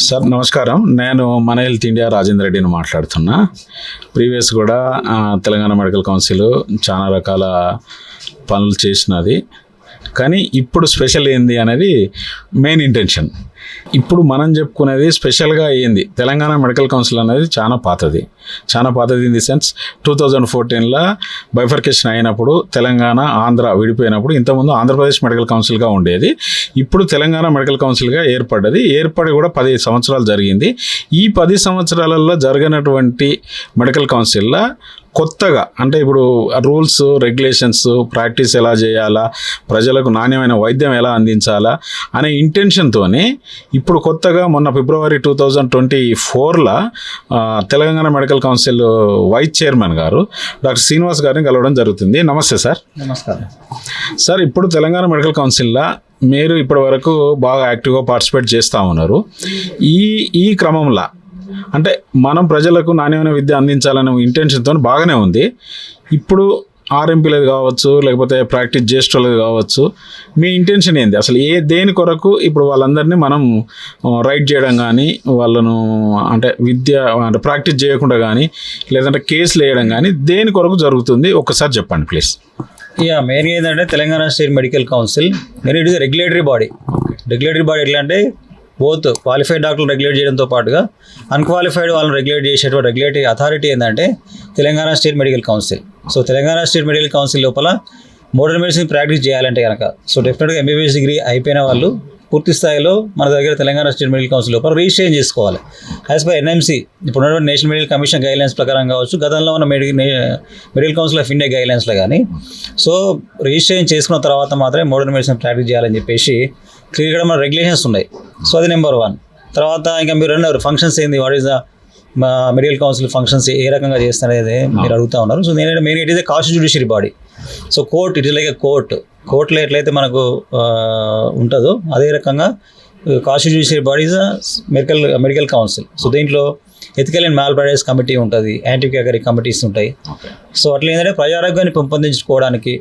Sir నమస్కారం. నేను మన హెల్త్ ఇండియా రాజేంద్ర రెడ్డిని మాట్లాడుతున్నా. ప్రీవియస్ కూడా తెలంగాణ మెడికల్ కౌన్సిల్ చాలా రకాల పనులు చేసినది, కానీ ఇప్పుడు స్పెషల్ ఏంది అనేది మెయిన్ ఇంటెన్షన్. ఇప్పుడు మనం చెప్పుకునేది స్పెషల్గా ఏంది, తెలంగాణ మెడికల్ కౌన్సిల్ అనేది చాలా పాతది ఇన్ ది సెన్స్ 2014లో బైఫర్కేషన్ అయినప్పుడు తెలంగాణ ఆంధ్ర విడిపోయినప్పుడు ఇంతకుముందు ఆంధ్రప్రదేశ్ మెడికల్ కౌన్సిల్గా ఉండేది. ఇప్పుడు తెలంగాణ మెడికల్ కౌన్సిల్గా ఏర్పడి కూడా 10 సంవత్సరాలు జరిగింది. ఈ 10 సంవత్సరాలలో జరిగినటువంటి మెడికల్ కౌన్సిల్లో కొత్తగా అంటే ఇప్పుడు రూల్స్ రెగ్యులేషన్స్ ప్రాక్టీస్ ఎలా చేయాలా, ప్రజలకు నాణ్యమైన వైద్యం ఎలా అందించాలా అనే ఇంటెన్షన్తోనే ఇప్పుడు కొత్తగా మొన్న ఫిబ్రవరి 2024లో Telangana medical council vice chairman గారు డాక్టర్ శ్రీనివాస్ గారిని కలవడం జరుగుతుంది. నమస్తే సార్. నమస్కారం సార్. ఇప్పుడు తెలంగాణ మెడికల్ కౌన్సిల్లో మీరు ఇప్పటి వరకు బాగా యాక్టివ్గా పార్టిసిపేట్ చేస్తూ ఉన్నారు. ఈ క్రమంలో అంటే మనం ప్రజలకు నాణ్యమైన విద్య అందించాలనే ఇంటెన్షన్తో బాగానే ఉంది. ఇప్పుడు ఆర్ఎంపీలది కావచ్చు, లేకపోతే ప్రాక్టీస్ చేసేటోళ్ళది కావచ్చు, మీ ఇంటెన్షన్ ఏంది అసలు? దేని కొరకు ఇప్పుడు వాళ్ళందరినీ మనం రైట్ చేయడం కానీ, వాళ్ళను అంటే విద్య అంటే ప్రాక్టీస్ చేయకుండా కానీ, లేదంటే కేసులు వేయడం కానీ దేని కొరకు జరుగుతుంది ఒక్కసారి చెప్పండి ప్లీజ్. మెయిన్గా ఏంటంటే Telangana state medical council it is regulatory body. ఎట్లా అంటే బోత్ క్వాలిఫైడ్ డాక్టర్లు రెగ్యులేట్ చేయడంతో పాటుగా అన్క్వాలిఫైడ్ వాళ్ళని రెగ్యులేట్ చేసేటువంటి రెగ్యులేటరీ అథారిటీ ఏంటంటే Telangana state medical council. So Telangana state medical council లోపల మోడర్న్ మెడిసిన్ ప్రాక్టీస్ చేయాలంటే కనుక డెఫినెట్గా ఎంబీబీఎస్ డిగ్రీ అయిపోయిన వాళ్ళు పూర్తి స్థాయిలో మన దగ్గర తెలంగాణ స్టేట్ మెడికల్ కౌన్సిల్ లోపల రిజిస్ట్రేషన్ చేసుకోవాలి. యాజ్ పర్ ఎన్ఎంసీ ఇప్పుడు ఉన్నటువంటి నేషనల్ మెడికల్ కమిషన్ గైడ్లైన్స్ ప్రకారం కావచ్చు, గతంలో ఉన్న మెడికల్ కౌన్సిల్ ఆఫ్ ఇండియా గైడ్లైన్స్లో కానీ రిజిస్ట్రేషన్ చేసుకున్న తర్వాత మాత్రమే మోడర్న్ మెడిసిన్ ప్రాక్టీస్ చేయాలని చెప్పేసి క్లియర్గా మన రెగ్యులేషన్స్ ఉన్నాయి. సో అది నెంబర్ 1. తర్వాత ఇంకా మీరు అన్నారు ఫంక్షన్స్ ఏంది, what is the medical council functions ఏ రకంగా చేస్తారనేది మీరు అడుగుతూ ఉన్నారు. సో నేను main it is a quasi judiciary body. So court it is like a కోర్టులో ఎట్లయితే మనకు ఉంటుందో అదే రకంగా quasi judiciary body is medical council. So దీంట్లో ethical and malpractice committee ఉంటుంది, యాంటీ కేటగిరీ కమిటీస్ ఉంటాయి. సో అట్లా ఏంటంటే ప్రజారోగ్యాన్ని పెంపొందించుకోవడానికి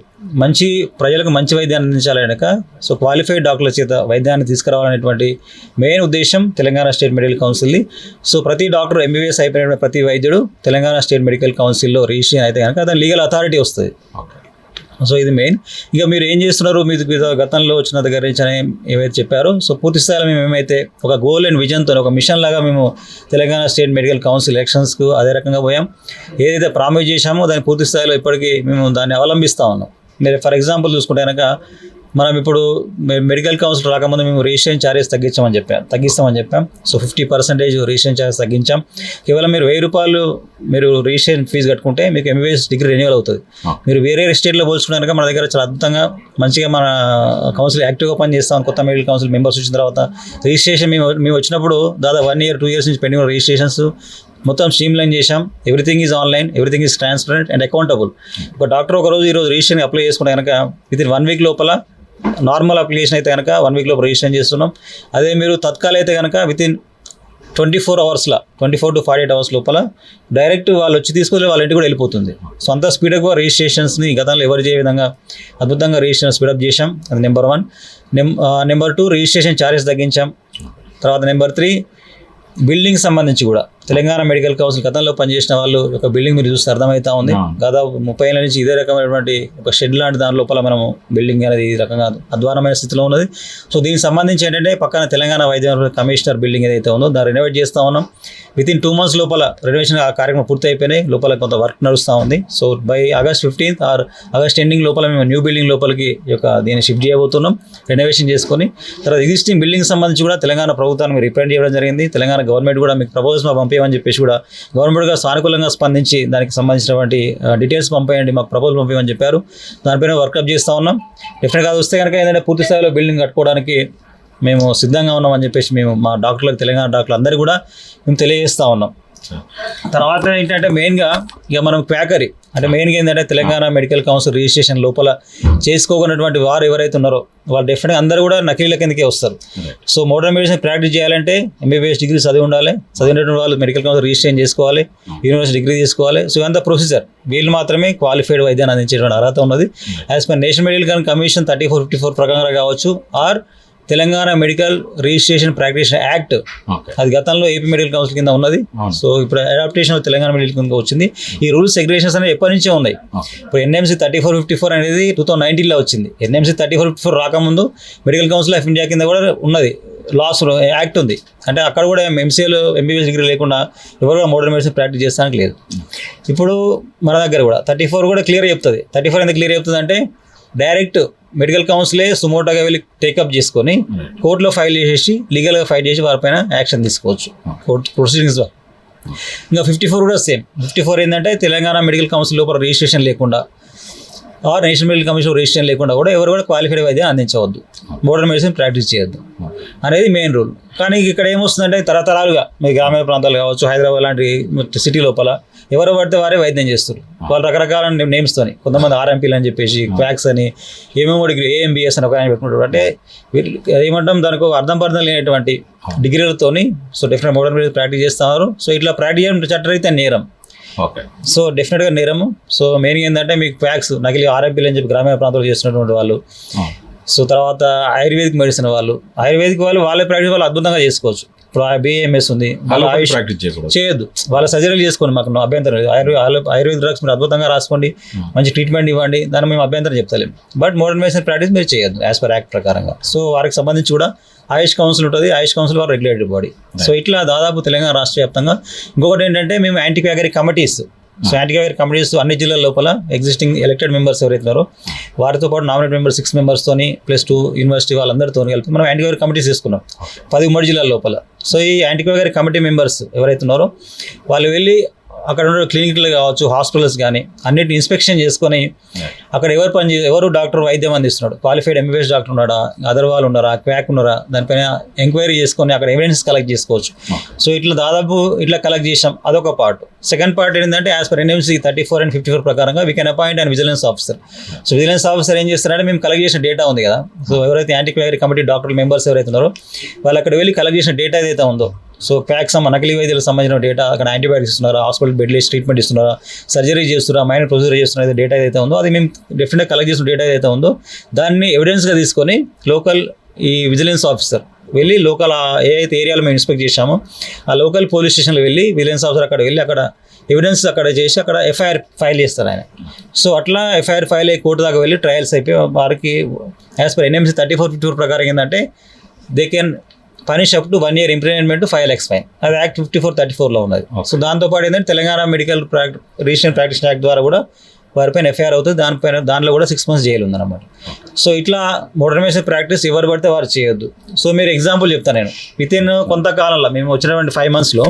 ప్రజలకు మంచి వైద్యాన్ని అందించాలి కనుక క్వాలిఫైడ్ డాక్టర్ల చేత వైద్యాన్ని తీసుకురావాలనేటువంటి మెయిన్ ఉద్దేశం తెలంగాణ స్టేట్ మెడికల్ కౌన్సిల్ది. సో ప్రతి డాక్టర్ ఎంబీబీఎస్ అయిపోయిన ప్రతి వైద్యుడు తెలంగాణ స్టేట్ మెడికల్ కౌన్సిల్లో రిజిస్ట్రేషన్ అయితే కనుక దాని లీగల్ అథారిటీ వస్తుంది. సో ఇది మెయిన్. ఇక మీరు ఏం చేస్తున్నారు, మీరు గతంలో వచ్చిన దగ్గర నుంచి ఏవైతే చెప్పారో పూర్తి స్థాయిలో మేము ఏమైతే ఒక గోల్ అండ్ విజన్తో ఒక మిషన్ లాగా మేము తెలంగాణ స్టేట్ మెడికల్ కౌన్సిల్ ఎలక్షన్స్కు అదే రకంగా పోయాం. ఏదైతే ప్రామిస్ చేశామో దాన్ని పూర్తి స్థాయిలో ఇప్పటికీ మేము దాన్ని అవలంబిస్తూ ఉన్నాం. మీరు ఫర్ ఎగ్జాంపుల్ చూసుకుంటే కనుక మనం ఇప్పుడు మెడికల్ కౌన్సిల్ రాకముందు మేము రిజిస్ట్రేషన్ ఛార్జెస్ తగ్గిస్తామని చెప్పాం. సో 50% రిజిస్ట్రేషన్ ఛార్జెస్ తగ్గించాం. కేవలం మీరు ₹1000 మీరు రిజిస్ట్రేషన్ ఫీజు కట్టుకుంటే మీకు ఎంబీబీఎస్ డిగ్రీ రెన్యూవల్ అవుతుంది. మీరు వేరే స్టేట్లో పోల్చుకుంటే కనుక మన దగ్గర చాలా అద్భుతంగా మంచిగా మన కౌన్సిల్ యాక్టివ్గా పనిచేస్తాం. కొత్త మెడికల్ కౌన్సిల్ మెంబర్స్ వచ్చిన తర్వాత రిజిస్ట్రేషన్ మేము వచ్చినప్పుడు దాదాపు 1 year 2 years నుంచి పెండింగ్ రిజిస్ట్రేషన్స్ మొత్తం స్ట్రీమ్ లైన్ చేశాం. Everything is online, everything is transparent and accountable. ఒక డాక్టర్ ఈరోజు రిజిస్ట్రేషన్ అప్లై చేసుకుంటే కనుక వితిన్ 1 week లోపల, నార్మల్ అప్లికేషన్ అయితే కనుక 1 week లోపు రిజిస్ట్రేషన్ చేస్తున్నాం. అదే మీరు తత్కాల్ అయితే కనుక వితిన్ 24 hours 24 to 48 hours లోపల డైరెక్ట్ వాళ్ళు వచ్చి తీసుకొని వాళ్ళ ఇంటికి కూడా వెళ్ళిపోతుంది. సో అంత స్పీడ్గా రిజిస్ట్రేషన్స్ని గతంలో ఎవరు చేయ విధంగా అద్భుతంగా రిజిస్ట్రేషన్ స్పీడప్ చేశాం. అది నెంబర్ 1. నెంబర్ 2 రిజిస్ట్రేషన్ ఛార్జెస్ తగ్గించాం. తర్వాత నెంబర్ 3 బిల్డింగ్ సంబంధించి కూడా తెలంగాణ మెడికల్ కౌన్సిల్ గతంలో పనిచేసిన వాళ్ళు ఒక బిల్డింగ్ మీరు చూస్తే అర్థమవుతా ఉంది. దాదాపు 30 ఏళ్ళ నుంచి ఇదే రకమైనటువంటి ఒక షెడ్ లాంటి దాని లోపల మనము బిల్డింగ్ అనేది ఈ రకంగా అధ్వానమైన స్థితిలో ఉన్నది. సో దీనికి సంబంధించి ఏంటంటే పక్కన తెలంగాణ వైద్య కమిషనర్ బిల్డింగ్ ఏదైతే ఉందో దాన్ని రెనోవేట్ చేస్తూ ఉన్నాం. వితిన్ 2 months లోపల రెనోవేషన్ ఆ కార్యక్రమం పూర్తి అయిపోయినాయి. లోపల కొంత వర్క్ నడుస్తూ ఉంది. So by August 15th or August ending లోపల మేము న్యూ బిల్డింగ్ లోపలికి దీన్ని షిఫ్ట్ చేయబోతున్నాం రెనోవేషన్ చేసుకొని. తర్వాత ఎగ్జిస్టింగ్ బిల్డింగ్ సంబంధించి కూడా తెలంగాణ ప్రభుత్వాన్ని రిప్రజెంట్ చేయడం జరిగింది. తెలంగాణ గవర్నమెంట్ కూడా మీకు ప్రపోజల్స్ పంపించమని చెప్పేసి కూడా గవర్నమెంట్ గా సానుకూలంగా స్పందించి దానికి సంబంధించినటువంటి డీటెయిల్స్ పంపేయండి, మాకు ప్రపోజల్ పంపించమని చెప్పారు. దానిపైన వర్కప్ చేస్తూ ఉన్నాం. డెఫినెట్గా అది వస్తే కనుక ఏంటంటే పూర్తి స్థాయిలో బిల్డింగ్ కట్టుకోవడానికి మేము సిద్ధంగా ఉన్నామని చెప్పేసి మేము మా డాక్టర్లకు తెలంగాణ డాక్టర్లు అందరూ కూడా మేము తెలియజేస్తూ ఉన్నాం. తర్వాత ఏంటంటే మెయిన్గా ఇక మనం ప్యాకరీ అంటే మెయిన్గా ఏంటంటే తెలంగాణ మెడికల్ కౌన్సిల్ రిజిస్ట్రేషన్ లోపల చేసుకోకున్నటువంటి వారు ఎవరైతే ఉన్నారో వాళ్ళు డెఫినెట్గా అందరూ కూడా నకిలీల కిందకే వస్తారు. సో మోడర్న్ మెడిసిన్ ప్రాక్టీస్ చేయాలంటే ఎంబీబీఎస్ డిగ్రీ చదివి ఉండాలి. చదివినటువంటి వాళ్ళు మెడికల్ కౌన్సిల్ రిజిస్ట్రేషన్ చేసుకోవాలి, యూనివర్సిటీ డిగ్రీ తీసుకోవాలి. సో ఇదంతా ప్రొసీజర్. వీళ్ళు మాత్రమే క్వాలిఫైడ్ వైద్యాన్ని అందించేటువంటి అర్హత ఉన్నది. As per National Medical Commission 3454 ప్రకారంగా కావచ్చు or Telangana Medical Registration Practitioner Act, okay. అది గతంలో ఏపీ మెడికల్ కౌన్సిల్ కింద ఉన్నది. అవును. సో ఇప్పుడు అడాప్టేషన్ తెలంగాణ మెడికల్ కింద వచ్చింది. ఈ రూల్స్ రెగ్యులేషన్స్ అనేవి ఎప్పటి నుంచే ఉన్నాయి. ఓకే. ఇప్పుడు ఎన్ఎంసీ 3454 అనేది 2019లో వచ్చింది. ఎన్ఎంసీ 3454 రాకముందు మెడికల్ కౌన్సిల్ ఆఫ్ ఇండియా కింద కూడా ఉన్నది, లాస్ యాక్ట్ ఉంది. అంటే అక్కడ కూడా ఎంసీఏలో ఎంబీబీఎస్ డిగ్రీ లేకుండా ఎవరు కూడా మోడర్న్ మెడిసిన్ ప్రాక్టీస్ చేస్తానికి లేదు. ఇప్పుడు మన దగ్గర కూడా 34 కూడా క్లియర్ చెప్తుంది. 34 ఎందుకు క్లియర్ చెప్తుంది అంటే డైరెక్ట్ మెడికల్ కౌన్సిలే సుమోటోగా వెళ్ళి టేకప్ చేసుకొని కోర్టులో ఫైల్ చేసేసి లీగల్గా ఫైట్ చేసి వారిపైన యాక్షన్ తీసుకోవచ్చు కోర్టు ప్రొసీడింగ్స్ ద్వారా. ఇంకా 54 కూడా సేమ్. 54 ఏంటంటే తెలంగాణ మెడికల్ కౌన్సిల్ లోపల రిజిస్ట్రేషన్ లేకుండా or National Medical Commission registration లేకుండా కూడా ఎవరు కూడా క్వాలిఫైడ్ వైద్యం అందించవద్దు, మోడర్న్ మెడిసిన్ ప్రాక్టీస్ చేయొద్దు అనేది మెయిన్ రూల్. కానీ ఇక్కడ ఏమొస్తుందంటే తరతరాలుగా మీ గ్రామీణ ప్రాంతాలు కావచ్చు, హైదరాబాద్ లాంటి సిటీ లోపల ఎవరు పడితే వారే వైద్యం చేస్తారు. వాళ్ళు రకరకాల నేమ్స్తోని, కొంతమంది ఆర్ఎంపీలు అని చెప్పేసి, క్వాక్స్ అని, ఏమేమో డిగ్రీ, ఏఎంబీఎస్ అని ఒక ఆయన పెట్టుకుంటారు. అంటే ఏమంటాం దానికి ఒక అర్థం పర్థం లేనటువంటి డిగ్రీలతోని so definite modern medicine practice చేస్తున్నారు. సో ఇట్లా ప్రాక్టీస్ చేయడం చట్టరీత్యా నేరం. ఓకే. సో డెఫినెట్గా నేరము. సో మెయిన్గా ఏంటంటే మీకు క్వాక్స్, నకిలీ ఆర్ఎంపీలు అని చెప్పి గ్రామీణ ప్రాంతాల్లో చేస్తున్నటువంటి వాళ్ళు, సో తర్వాత ఆయుర్వేదిక్ మెడిసిన్ వాళ్ళు, ఆయుర్వేదిక్ వాళ్ళు వాళ్ళే ప్రాక్టీస్ వాళ్ళు అద్భుతంగా చేసుకోవచ్చు. ఇప్పుడు బిఏఎంఎస్ ఉంది, వాళ్ళు ఆయుష్ ప్రాక్టీస్ చేయొద్దు, వాళ్ళ సర్జరీలు చేసుకోండి, మాకు అభ్యంతరం లేదు. ఆయుర్వేదిక్ డ్రగ్స్ మీరు అద్భుతంగా రాసుకోండి, మంచి ట్రీట్మెంట్ ఇవ్వండి, దాన్ని మేము అభ్యంతరం చెప్తలేము. బట్ మోడర్న్ మెడిసిన్ ప్రాక్టీస్ మీరు చేయొద్దు యాజ్ పర్ యాక్ట్ ప్రకారంగా. సో వారికి సంబంధించి కూడా ఆయుష్ కౌన్సిల్ ఉంటుంది. ఆయుష్ కౌన్సిల్ వారు రెగ్యులేటరీ బాడీ. సో ఇట్లా దాదాపు తెలంగాణ రాష్ట్ర వ్యాప్తంగా. ఇంకొకటి ఏంటంటే మేము anti quackery committees, so anti quackery committees అన్ని జిల్లాల లోపల ఎగ్జిస్టింగ్ ఎలక్టెడ్ మెంబర్స్ ఎవరైతున్నారో వారితో పాటు నామినేట్ మెంబర్స్ 6 మెంబర్స్తోని +2 యూనివర్సిటీ వాళ్ళందరితో కలిపి మనం యాంటీ క్వాగరీ కమిటీస్ తీసుకున్నాం 10 ఉమ్మడి జిల్లాల లోపల. సో ఈ యాంటీ క్వాగరీ కమిటీ మెంబర్స్ ఎవరైతే ఉన్నారో వాళ్ళు వెళ్ళి అక్కడ ఉన్న క్లినిక్లు కావచ్చు, హాస్పిటల్స్ కానీ అన్నిటిని ఇన్స్పెక్షన్ చేసుకొని అక్కడ ఎవరు డాక్టర్ వైద్యం అందిస్తున్నాడు, క్వాలిఫైడ్ ఎంబీబీఎస్ డాక్టర్ ఉన్నాడా, అదర్ వాళ్ళు ఉన్నారా, క్వాక్ ఉన్నారా, దానిపైన ఎంక్వైరీ చేసుకొని అక్కడ ఎవిడెన్స్ కలెక్ట్ చేసుకోవచ్చు. సో ఇట్లా దాదాపు ఇట్లా కలెక్ట్ చేసాం, అదొక పార్ట్. సెకండ్ పార్ట్ ఏంటంటే యాజ్ పర్ ఎన్ఎంసీ 34 and 54 ప్రకారంగా we can appoint and vigilance officer. So vigilance officer ఏం చేస్తారంటే మేము కలెక్ట్ చేసిన డేటా ఉంది కదా, సో ఎవరైతే యాంటీ క్వాగరీ కమిటీ డాక్టర్ మెంబర్స్ ఎవరైతే ఉన్నారో వాళ్ళు అక్కడ వెళ్ళి కలెక్ట్ చేసిన డేటా ఏదైతే ఉందో, సో ప్యాక్స్ నకిలీ వైద్యులకు సంబంధించిన డేటా, అక్కడ యాంటీబయాటిక్స్ ఇస్తున్నారా, హాస్పిటల్ బెడ్లో ట్రీట్మెంట్ ఇస్తున్నారా, సర్జరీ చేస్తున్నారా, మైనర్ ప్రొసీజర్ చేస్తున్నారా, డేటా ఏదైతే ఉందో అది మేము డెఫినెట్గా కలెక్ట్ చేసిన డేటా ఏదైతే ఉందో దాన్ని ఎవిడెన్స్గా తీసుకొని లోకల్ ఈ విజిలెన్స్ ఆఫీసర్ వెళ్ళి లోకల్ ఏ అయితే ఏరియాలో మేము ఇన్స్పెక్ట్ చేశామో ఆ లోకల్ పోలీస్ స్టేషన్లో వెళ్ళి విజిలెన్స్ ఆఫీసర్ అక్కడ వెళ్ళి అక్కడ ఎవిడెన్స్ అక్కడ చేసి అక్కడ ఎఫ్ఐఆర్ ఫైల్ చేస్తారు ఆయన. సో అట్లా ఎఫ్ఐఆర్ ఫైల్ అయ్యి కోర్టు దాకా వెళ్ళి ట్రయల్స్ అయిపోయి వారికి యాజ్ పర్ ఎన్ఎంసీ 3454 ప్రకారం ఏంటంటే they can punish up to 1 year imprisonment 5 lakhs fine. అది యాక్ట్ 5434లో ఉన్నది. సో దాంతోపాటు ఏంటంటే తెలంగాణ మెడికల్ రిజిస్ట్రేషన్ ప్రాక్టీషన్ యాక్ట్ ద్వారా కూడా వారిపైన ఎఫ్ఐఆర్ అవుతుంది, దానిలో కూడా 6 months జైలు ఉందన్నమాట. సో ఇట్లా మోడర్న్ మెడిసిన్ ప్రాక్టీస్ ఎవరు పడితే వారు చేయొద్దు. సో మీరు ఎగ్జాంపుల్ చెప్తాను నేను, వితిన్ కొంతకాలంలో మేము వచ్చినటువంటి 5 monthsలో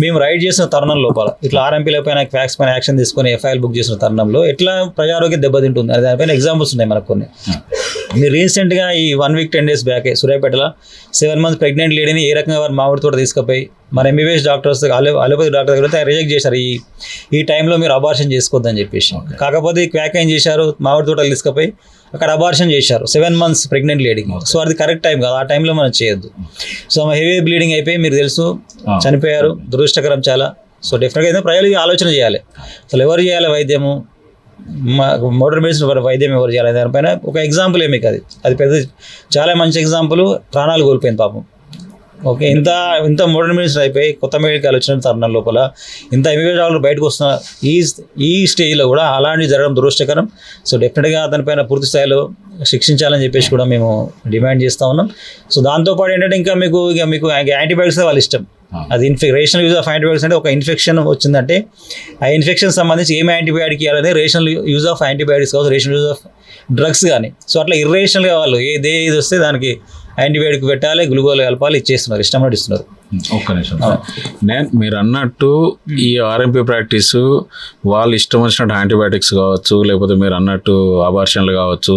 మేము రైడ్ చేసిన తరుణం లోపల ఇట్లా ఆర్ఎంపీల పైన క్వాక్స్ పైన యాక్షన్ తీసుకొని ఎఫ్ఐఆర్ బుక్ చేసిన తరుణంలో ఎట్లా ప్రజారోగ్యం దెబ్బతింటుంది అది దానిపైన ఎగ్జాంపుల్స్ ఉన్నాయి మనకు కొన్ని. మీరు రీసెంట్గా ఈ 1 week 10 days బ్యాకే సూర్యాపేటలో 7 months ప్రెగ్నెంట్ లేడీని ఏ రకంగా వారు మామిడి తోట తీసుకుపోయి మన ఎంబీబీఎస్ డాక్టర్స్ అలోపతి డాక్టర్ దగ్గర రిజెక్ట్ చేశారు, ఈ టైంలో మీరు అబార్షన్ చేసుకోవద్దని చెప్పేసి. కాకపోతే ఈ క్వాక్ ఏం చేశారు, మామిడి తోటలు తీసుకుపోయి అక్కడ అబార్షన్ చేశారు 7 months ప్రెగ్నెంట్ లేడీకి. సో అది కరెక్ట్ టైం కాదు, ఆ టైంలో మనం చేయొద్దు. సో హెవీ బ్లీడింగ్ అయిపోయి మీరు తెలుసు చనిపోయారు, దురదృష్టకరం చాలా. సో డెఫినెట్గా ఏదో ప్రజలు ఆలోచన చేయాలి, అసలు ఎవరు చేయాలి వైద్యము, మోడర్న్ మెడిసిన్ వైద్యం ఎవరు చేయాలి దానిపైన ఒక ఎగ్జాంపుల్ ఏమి కాదు, అది పెద్ద చాలా మంచి ఎగ్జాంపుల్. ప్రాణాలు కోల్పోయింది పాపం. ఓకే, ఇంత మోడర్న్ మెడిసిన్ అయిపోయి కొత్త మెడికల్ వచ్చిన తరుణం లోపల ఇంత ఎంబీబీఎస్ డాక్టర్లు బయటకు వస్తున్న ఈ స్టేజ్లో కూడా అలాంటివి జరగడం దురదృష్టకరం. సో డెఫినెట్గా దానిపైన పూర్తి స్థాయిలో శిక్షించాలని చెప్పేసి కూడా మేము డిమాండ్ చేస్తూ ఉన్నాం. సో దాంతోపాటు ఏంటంటే ఇంకా మీకు యాంటీబయాటిక్స్ వాళ్ళ ఇష్టం, అది రేషనల్ యూజ్ ఆఫ్ యాంటీబయాటిక్స్ అంటే ఒక ఇన్ఫెక్షన్ వచ్చిందంటే ఆ ఇన్ఫెక్షన్ సంబంధించి ఏమి యాంటీబయాటిక్ ఇవ్వాలనే రేషనల్ యూజ్ ఆఫ్ యాంటీబయాటిక్స్ కావచ్చు, రేషనల్ యూజ్ ఆఫ్ డ్రగ్స్ కానీ. సో అట్లా ఇర్రేషనల్గా వాళ్ళు ఇది వస్తే దానికి యాంటీబయాటిక్ పెట్టాలి, గ్లూకోజ్ కలపాలి, ఇచ్చేస్తున్నారు, ఇష్టం కూడా ఇస్తున్నారు. ఒక్క నిమిషం, మీరు అన్నట్టు ఈ ఆర్ఎంపీ ప్రాక్టీస్ వాళ్ళు ఇష్టం వచ్చినట్టు యాంటీబయాటిక్స్ కావచ్చు, లేకపోతే మీరు అన్నట్టు అబార్షన్లు కావచ్చు,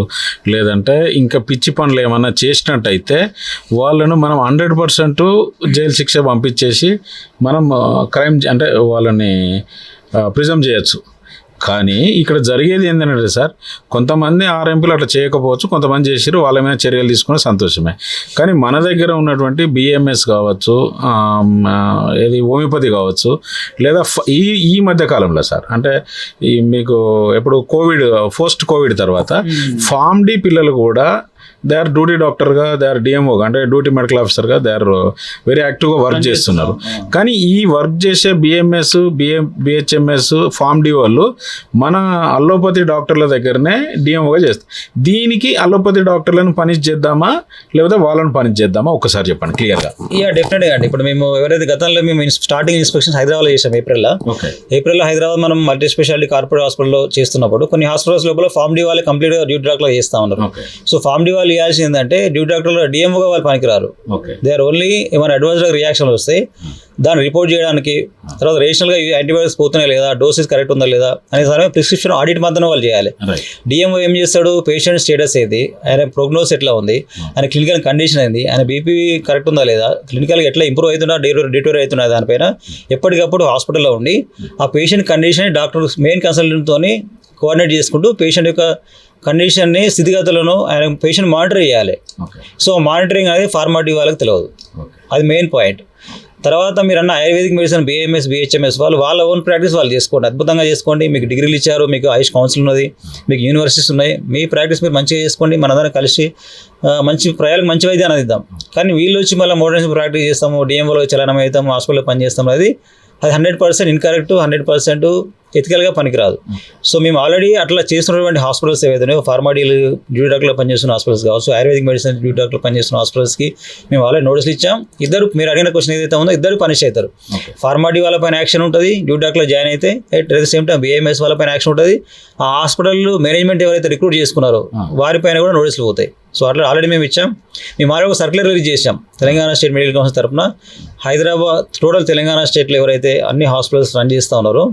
లేదంటే ఇంకా పిచ్చి పనులు ఏమన్నా చేసినట్టయితే వాళ్ళను మనం 100% జైలు శిక్ష పంపించేసి మనం క్రైమ్ అంటే వాళ్ళని ప్రిజమ్ చేయొచ్చు. కానీ ఇక్కడ జరిగేది ఏంటంటే సార్, కొంతమంది ఆర్ఎంపీలు అట్లా చేయకపోవచ్చు, కొంతమంది చేసిరు, వాళ్ళ మీద చర్యలు తీసుకునే సంతోషమే. కానీ మన దగ్గర ఉన్నటువంటి బిఎంఎస్ కావచ్చు, ఏది హోమియోపతి కావచ్చు, లేదా ఈ మధ్య కాలంలో సార్ అంటే ఈ మీకు ఎప్పుడు పోస్ట్ కోవిడ్ తర్వాత ఫార్మ్ డి పిల్లలు కూడా దే ఆర్ డ్యూటీ డాక్టర్గా, దే ఆర్ డిఎంఓగా అంటే డ్యూటీ మెడికల్ ఆఫీసర్గా దే ఆర్ వెరీ యాక్టివ్గా వర్క్ చేస్తున్నారు. కానీ ఈ వర్క్ చేసే బిఎంఎస్, బిహెచ్ఎంఎస్, ఫార్మ్ డి వాళ్ళు మన అల్లోపతి డాక్టర్ల దగ్గరనే డిఎంఓగా చేస్తారు. దీనికి అల్లోపతి డాక్టర్లను పనిష్ చేద్దామా లేకపోతే వాళ్ళని పనిష్ చేద్దామా ఒక్కసారి చెప్పండి క్లియర్గా. డెఫినెట్గా అండి. ఇప్పుడు మేము ఎవరైతే గతంలో మేము స్టార్టింగ్ ఇన్స్పెక్షన్ హైదరాబాద్లో చేసాం ఏప్రిల్లో హైదరాబాద్ మనం మల్టీ స్పెషాలిటీ కార్పొరేట్ హాస్పిటల్లో చేస్తున్నప్పుడు కొన్ని హాస్పిటల్స్ లోపల ఫార్మ్ డి వాళ్ళే కంప్లీట్గా డ్యూటీ డాక్టర్లో చేస్తూ ఉన్నారు. సో ఫార్మ్ డి వాళ్ళు ఇవ్వాల్సింది ఏంటంటే డ్యూటీ డాక్టర్లో డిఎంఓగా వాళ్ళు పనికిరారు. దే ఆర్ ఓన్లీ ఏమైనా అడ్వాన్స్గా రియాక్షన్లు వస్తాయి దాన్ని రిపోర్ట్ చేయడానికి, తర్వాత రేషనల్గా యాంటీబయాటిక్స్ పోతున్నాయి లేదా, డోసెస్ కరెక్ట్ ఉందా లేదా అనే సరే ప్రిస్క్రిప్షన్ ఆడిట్ మాత్రమే వాళ్ళు చేయాలి. డిఎంఓ ఏం చేస్తాడు, పేషెంట్ స్టేటస్ ఏంది, ఆయన ప్రోగ్నోస్ ఎట్లా ఉంది, ఆయన క్లినికల్ కండిషన్ ఏంది, ఆయన బీపీ కరెక్ట్ ఉందా లేదా, క్లినికల్గా ఎట్లా ఇంప్రూవ్ అవుతున్నా డిటోర్ అవుతున్నా దానిపైన ఎప్పటికప్పుడు హాస్పిటల్లో ఉండి ఆ పేషెంట్ కండిషన్ డాక్టర్ మెయిన్ కన్సల్టెంట్తో కోఆర్డినేట్ చేసుకుంటూ పేషెంట్ యొక్క కండిషన్ని, స్థితిగతులను ఆయన పేషెంట్ మానిటర్ చేయాలి. సో మానిటరింగ్ అనేది ఫార్మాలిటీ వాళ్ళకి తెలియదు, అది మెయిన్ పాయింట్. తర్వాత మీరు అన్న ఆయుర్వేదిక్ మెడిసిన్ బిఎంఎస్, బిహెచ్ఎంఎస్ వాళ్ళ ఓన్ ప్రాక్టీస్ వాళ్ళు చేసుకోండి, అద్భుతంగా చేసుకోండి. మీకు డిగ్రీలు ఇచ్చారు, మీకు ఆయుష్ కౌన్సిల్ ఉన్నది, మీకు యూనివర్సిటీస్ ఉన్నాయి, మీ ప్రాక్టీస్ మీరు మంచిగా చేసుకోండి. మనందరం కలిసి మంచి ప్రయాలకు మంచి వైద్యాన్ని అందిద్దాం. కానీ వీళ్ళు వచ్చి మళ్ళీ మోడర్న్ ప్రాక్టీస్ చేస్తాము, డిఎంఓలో చలనం అవుతాము, హాస్పిటల్లో పనిచేస్తాము, అది 100% ఇన్కరెక్ట్, 100% ఎథికల్గా పనికిరాదు. సో మేము ఆల్రెడీ అట్లా చేస్తున్నటువంటి హాస్పిటల్స్ ఏవైతే ఫార్మాడీలు డ్యూటీ డాక్టర్లో పనిచేస్తున్న హాస్పిటల్స్ కావచ్చు, ఆయుర్వేదిక్ మెడిసిన్ డ్యూటీ డాక్టర్లో పనిచేస్తున్న హాస్పిటల్స్కి మేము ఆల్రెడీ నోటీసులు ఇచ్చాం. ఇద్దరు మీరు అడిగిన క్వశ్చన్ ఏదైతే ఉందో ఇద్దరు పనిష్ అవుతారు. ఫార్మాడీ వాళ్ళ పైన యాక్షన్ ఉంటుంది, డ్యూటీ డాక్టర్లో జాయిన్ అయితే at the same time BMS వాళ్ళ పైన యాక్షన్ ఉంటుంది. ఆ హాస్పిటల్ మేనేజ్మెంట్ ఎవరైతే రిక్రూట్ చేసుకున్నారో వారిపైన కూడా నోటీసులు పోతాయి. సో అట్లా ఆల్రెడీ మేము ఇచ్చాం. మేము ఆల్రెడీ ఒక సర్క్యులర్ రిలీజ్ చేసాం తెలంగాణ స్టేట్ మెడికల్ కౌన్సిల్ తరఫున. హైదరాబాద్ టోటల్ తెలంగాణ స్టేట్లో ఎవరైతే అన్ని హాస్పిటల్స్ రన్ చేస్తూ ఉన్నారో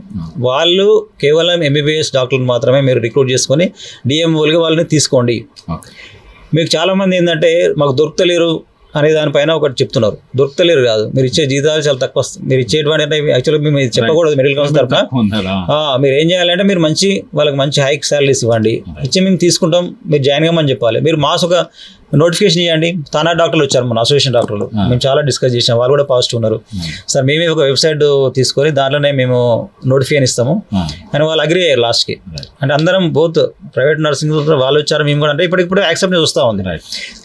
వాళ్ళు కేవలం ఎంబీబీఎస్ డాక్టర్లు మాత్రమే మీరు రిక్రూట్ చేసుకొని డిఎంఓలుగా వాళ్ళని తీసుకోండి. మీకు చాలామంది ఏంటంటే మాకు దొరుకుతలేరు అనే దానిపైన ఒకటి చెప్తున్నారు. దొరుకుతలేరు కాదు, మీరు ఇచ్చే జీతాలు చాలా తక్కువ వస్తుంది. మీరు ఇచ్చేటువంటి అంటే యాక్చువల్గా మేము చెప్పకూడదు మెడికల్ కౌన్సిల్ తరఫున. మీరు ఏం చేయాలంటే మీరు వాళ్ళకి మంచి హైక్ శాలరీస్ ఇవ్వండి, ఇచ్చి మేము తీసుకుంటాం, మీరు జాయిన్ కమ్మని చెప్పాలి. మీరు మాస్ ఒక నోటిఫికేషన్ చేయండి. తానా డాక్టర్లు వచ్చారు, మన అసోసియేషన్ డాక్టర్లు, మేము చాలా డిస్కస్ చేసాం, వాళ్ళు కూడా పాజిటివ్ ఉన్నారు. సార్ మేమే ఒక వెబ్సైట్ తీసుకొని దాంట్లోనే మేము నోటిఫికేషన్ ఇస్తాము అని వాళ్ళు అగ్రీ అయ్యారు లాస్ట్కి. అంటే అందరం బోత్ ప్రైవేట్ నర్సింగ్ వాళ్ళు వచ్చారు, మేము కూడా అంటే ఇప్పుడు యాక్సెప్ట్ వస్తూ ఉంది.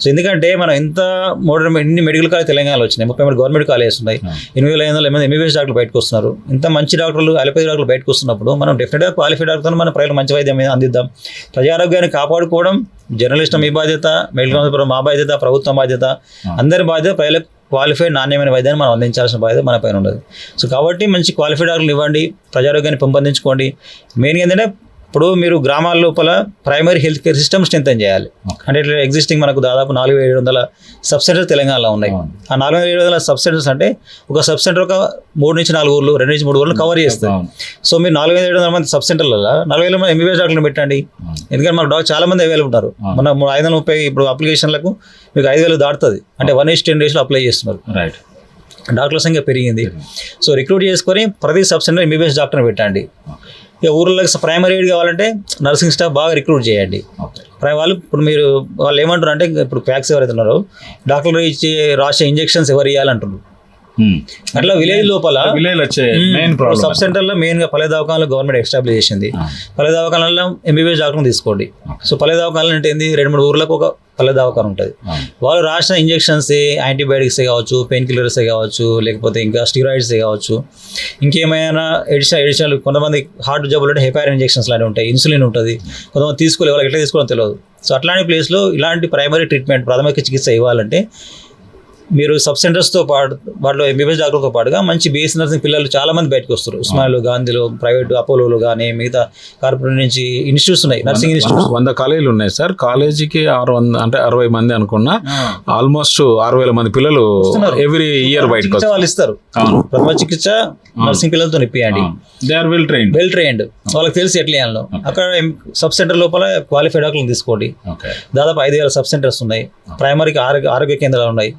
సో ఎందుకంటే మనం ఇంత మోడర్న్ ఇన్ని మెడికల్ కాలేజ్ తెలంగాణలో వచ్చినాయి, 33 గవర్నమెంట్ కాలేజెస్ ఉన్నాయి, 8,500 ఎంబీబీఎస్ డాక్టర్లు బయటకు వస్తున్నారు. ఇంత మంచి డాక్టర్లు, అలోపతి డాక్టర్లు బయటకు వస్తున్నప్పుడు మనం డెఫినెట్గా క్వాలిఫైడ్ డాక్టర్తో మన ప్రజలు మంచి వైద్యం అందిద్దాం. ప్రజారోగ్యాన్ని కాపాడుకోవడం జర్నలిస్ట్ మీ బాధ్యత, మెడికల్ కౌన్సిల్ మా బాధ్యత, ప్రభుత్వం బాధ్యత, అందరి బాధ్యత. ప్రజలకు క్వాలిఫైడ్ నాణ్యమైన వైద్యాన్ని మనం అందించాల్సిన బాధ్యత మన పైన ఉండదు. సో కాబట్టి మంచి క్వాలిఫైడ్ డాక్టర్లు ఇవ్వండి, ప్రజారోగ్యాన్ని పెంపొందించుకోండి. మెయిన్గా ఏంటంటే ఇప్పుడు మీరు గ్రామాల లోపల primary health care system strengthen చేయాలి. అంటే ఇట్లా ఎగ్జిస్టింగ్ మనకు దాదాపు 4,700 సబ్ సెంటర్స్ తెలంగాణలో ఉన్నాయి. ఆ 4,700 సబ్ సెంటర్స్ అంటే ఒక సబ్ సెంటర్ ఒక 3 నుంచి 4 ఊర్లు, 2 నుంచి 3 ఊర్లు కవర్ చేస్తాయి. సో మీరు 4,700 మంది సబ్ సెంటర్లలో 4,000 మంది ఎంబీబీఎస్ డాక్టర్లు పెట్టండి. ఎందుకంటే మనకు డాక్టర్ చాలా మంది అవైలబుల్ ఉన్నారు. మన 530 ఇప్పుడు అప్లికేషన్లకు మీకు 5,000 దాటుతుంది. అంటే 1:10 డేస్లో అప్లై చేస్తున్నారు. రైట్, డాక్టర్ల సంఖ్య పెరిగింది. సో రిక్రూట్ చేసుకొని ప్రతి సబ్ సెంటర్ ఎంబీబీఎస్ డాక్టర్ని పెట్టండి. ఇక ఊర్లోకి ప్రైమరీ ఎయిడ్ కావాలంటే నర్సింగ్ స్టాఫ్ బాగా రిక్రూట్ చేయండి. వాళ్ళు ఇప్పుడు వాళ్ళు ఏమంటారు అంటే ఇప్పుడు ప్యాక్స్ ఎవరైతే ఉన్నారో డాక్టర్లు ఇచ్చి రాసే ఇంజెక్షన్స్ ఎవరు ఇవ్వాలంటున్నారు. అట్లా విలేజ్ లోపల సబ్ సెంటర్లో మెయిన్గా పల్లె దవాఖానాలు గవర్నమెంట్ ఎస్టాబ్లిష్ చేసింది. పల్లె దవాఖానాల్లో ఎంబీబీఎస్ డాక్టర్ని తీసుకోండి. సో పల్లె దవాఖానాలు అంటే ఏంది, 2-3 ఊర్లకు ఒక పల్లె దవాఖాన ఉంటుంది. వాళ్ళు రాసిన ఇంజెక్షన్స్ యాంటీబయాటిక్సే కావచ్చు, పెయిన్ కిల్లర్సే కావచ్చు, లేకపోతే ఇంకా స్టీరాయిడ్సే కావచ్చు, ఇంకేమైనా ఎడిషనల్ కొంతమంది హార్ట్ జబ్బులు అంటే హెపారిన్ ఇంజెక్షన్స్ లాంటివి ఉంటాయి, ఇన్సులిన్ ఉంటుంది, కొంతమంది తీసుకోలేదు, వాళ్ళకి ఎట్లా తీసుకోవాలో తెలియదు. సో అట్లాంటి ప్లేస్లో ఇలాంటి ప్రైమరీ ట్రీట్మెంట్, ప్రాథమిక చికిత్స ఇవ్వాలంటే మీరు సబ్ సెంటర్స్తో పాటు వాటిలో ఎంబీబీఎస్ డాక్టర్తో పాటుగా మంచి బీఎస్సీ నర్సింగ్ పిల్లలు చాలామంది బయటకు వస్తారు. ఉస్మానియాలో, గాంధీలో, ప్రైవేట్ అపోలోలో కానీ మిగతా కార్పొరేట్ నుంచి ఇన్స్టిట్యూట్స్ ఉన్నాయి, నర్సింగ్ ఇన్స్టిట్యూట్స్ 100 కాలేజీలు ఉన్నాయి సార్. కాలేజీకి 600 అంటే 60 మంది అనుకున్నా, ఆల్మోస్ట్ 6,000 మంది పిల్లలు ఎవ్రీ ఇయర్ బయటకు వాళ్ళు ఇస్తారు. ప్రథమ చికిత్స నర్సింగ్ పిల్లలతో నిప్పియండి. దే ఆర్ వెల్ ట్రైన్డ్, వాళ్ళకి తెలిసి ఎట్లా చేయాలో. అక్కడ సబ్ సెంటర్ లోపల క్వాలిఫైడ్ డాక్టర్లను తీసుకోండి. దాదాపు 5,000 సబ్ సెంటర్స్ ఉన్నాయి. ప్రైమరీకి ఆరోగ్య కేంద్రాలు ఉన్నాయి.